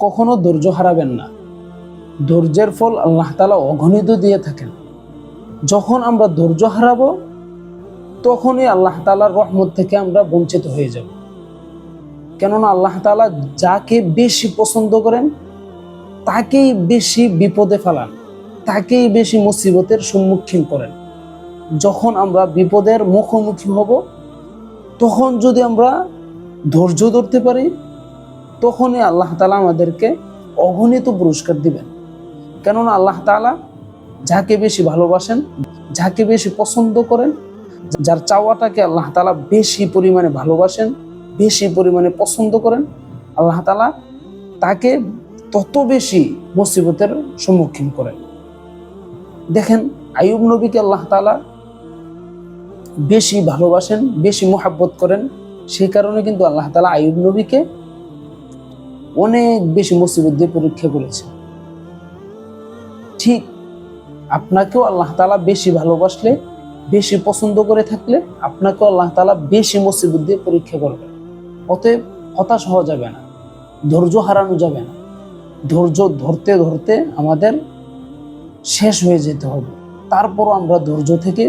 কখনো ধৈর্য হারাবেন না। ধৈর্যের ফল আল্লাহ তাআলা অগণিত দিয়ে থাকেন। যখন আমরা ধৈর্য হারাবো তখনই আল্লাহ তাআলার রহমত থেকে আমরা বঞ্চিত হয়ে যাব। কেননা আল্লাহ তাআলা যাকে বেশি পছন্দ করেন তাকেই বেশি বিপদে ফেলান, তাকেই বেশি মুসিবতের সম্মুখীন করেন। যখন আমরা বিপদের মুখোমুখি হব তখন যদি আমরা ধৈর্য ধরতে পারি তখনই আল্লাহ তাআলা আমাদেরকে অগণিত পুরস্কার দিবেন। কেননা আল্লাহ তাআলা যাকে বেশি ভালোবাসেন, যাকে বেশি পছন্দ করেন, যার চাওয়াটাকে আল্লাহ তাআলা বেশি পরিমাণে ভালোবাসেন, বেশি পরিমাণে পছন্দ করেন, আল্লাহ তাআলা তাকে তত বেশি মুসিবতের সম্মুখীন করেন। দেখেন আইয়ুব নবীকে আল্লাহ তাআলা বেশি ভালোবাসেন, বেশি মুহাব্বত করেন, সেই কারণে কিন্তু আল্লাহ তাআলা আইয়ুব নবীকে অনেক বেশি মুসিবত দিয়ে পরীক্ষা করেছে। ঠিক আপনাকেও আল্লাহ তাআলা বেশি ভালোবাসলে, বেশি পছন্দ করে থাকলে আপনাকেও আল্লাহ তাআলা বেশি মুসিবত দিয়ে পরীক্ষা করবেন। অতএব হতাশ হওয়া যাবে না, ধৈর্য হারানো যাবে না। ধৈর্য ধরতে ধরতে আমাদের শেষ হয়ে যেতে হবে, তারপরও আমরা ধৈর্য থেকে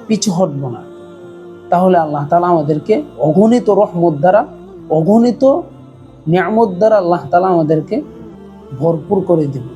পিছু হটব না। তাহলে আল্লাহ তাআলা আমাদেরকে অগণিত রহমত দ্বারা, অগণিত নিয়ামত দ্বারা আল্লাহ তাআলা আমাদেরকে ভরপুর করে দেবে।